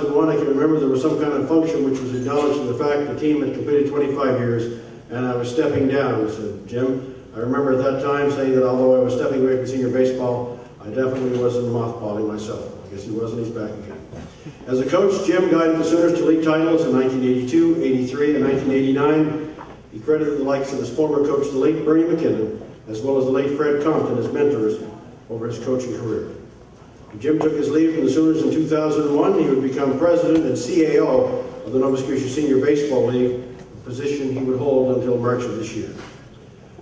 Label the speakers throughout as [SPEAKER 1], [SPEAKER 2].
[SPEAKER 1] 2001, I can remember there was some kind of function which was acknowledging the fact the team had completed 25 years and I was stepping down. I said, Jim, I remember at that time saying that although I was stepping away from senior baseball, I definitely wasn't mothballing myself. I guess he wasn't, he's back again. As a coach, Jim guided the Sooners to league titles in 1982, 83, and 1989. He credited the likes of his former coach, the late Bernie McKinnon, as well as the late Fred Compton as mentors over his coaching career. When Jim took his leave from the Sooners in 2001, he would become president and CAO of the Nova Scotia Senior Baseball League, a position he would hold until March of this year.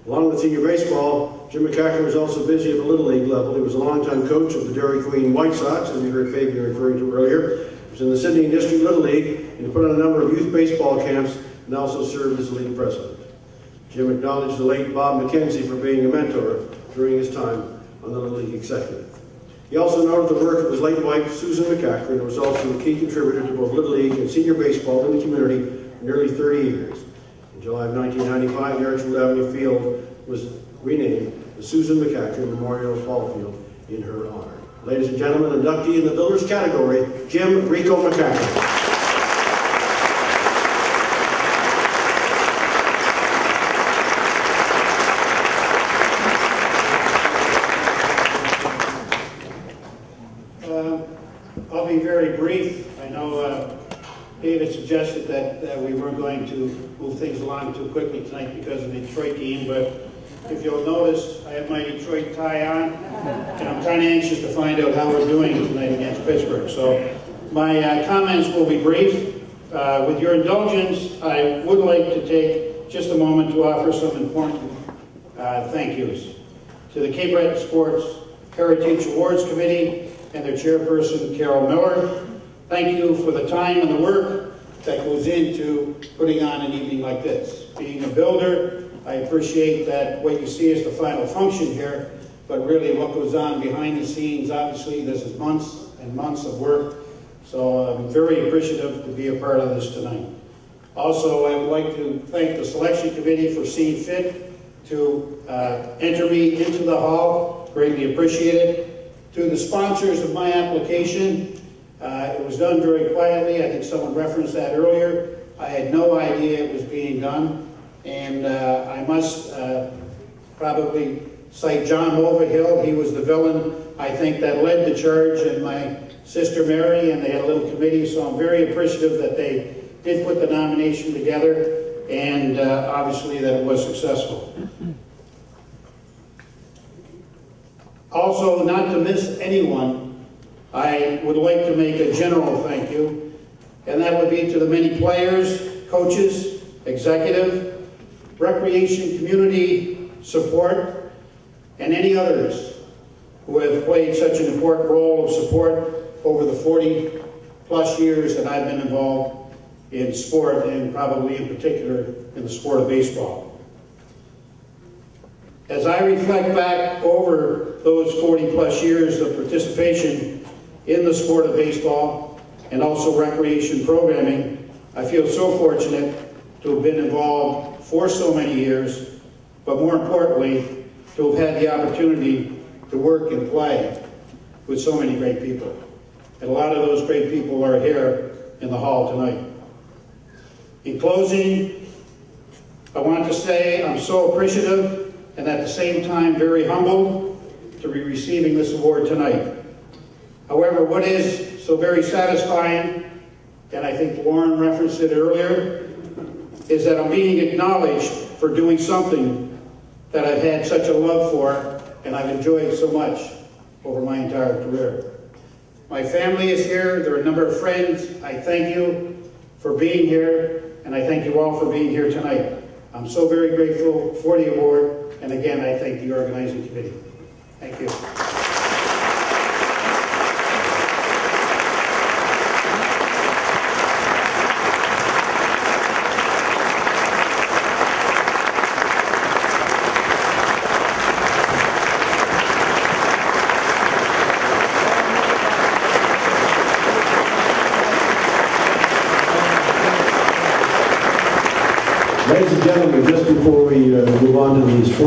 [SPEAKER 1] Along with senior baseball, Jim McCacker was also busy at the Little League level. He was a longtime coach of the Dairy Queen White Sox, as you heard Fabian referring to earlier. He was in the Sydney District Little League, and he put on a number of youth baseball camps and also served as league president. Jim acknowledged the late Bob McKenzie for being a mentor during his time on the Little League executive. He also noted the work of his late wife, Susan McCacker, and was also a key contributor to both Little League and senior baseball in the community for nearly 30 years. In July of 1995, the Archwood Avenue Field was renamed the Susan McCacker Memorial Ball Field in her honor. Ladies and gentlemen, inductee in the Builders category, Jim Rico McCacker.
[SPEAKER 2] I'll be very brief. I know David suggested that we weren't going to move things along too quickly tonight because of the Detroit game, but if you'll notice, I have my Detroit tie on, and I'm kind of anxious to find out how we're doing tonight against Pittsburgh. So my comments will be brief. With your indulgence, I would like to take just a moment to offer some important thank yous to the Cape Breton Sports Heritage Awards Committee and their chairperson, Carol Miller. Thank you for the time and the work that goes into putting on an evening like this. Being a builder, I appreciate that what you see is the final function here, but really what goes on behind the scenes, obviously this is months and months of work, so I'm very appreciative to be a part of this tonight. Also, I would like to thank the selection committee for seeing fit to enter me into the hall, greatly appreciated. To the sponsors of my application, it was done very quietly. I think someone referenced that earlier. I had no idea it was being done. And I must probably cite John Overhill. He was the villain, I think, that led the charge, and my sister Mary, and they had a little committee, so I'm very appreciative that they did put the nomination together, and obviously that it was successful. Also, not to miss anyone, I would like to make a general thank you, and that would be to the many players, coaches, executive, recreation community support, and any others who have played such an important role of support over the 40+ years that I've been involved in sport, and probably in particular in the sport of baseball. As I reflect back over those 40+ years of participation in the sport of baseball and also recreation programming, I feel so fortunate to have been involved for so many years, but more importantly, to have had the opportunity to work and play with so many great people. And a lot of those great people are here in the hall tonight. In closing, I want to say I'm so appreciative and at the same time very humbled to be receiving this award tonight. However, what is so very satisfying, and I think Lauren referenced it earlier, is that I'm being acknowledged for doing something that I've had such a love for and I've enjoyed so much over my entire career. My family is here, there are a number of friends. I thank you for being here, and I thank you all for being here tonight. I'm so very grateful for the award, and again, I thank the organizing committee. Thank you.
[SPEAKER 1] Ladies and gentlemen, just before we move on to these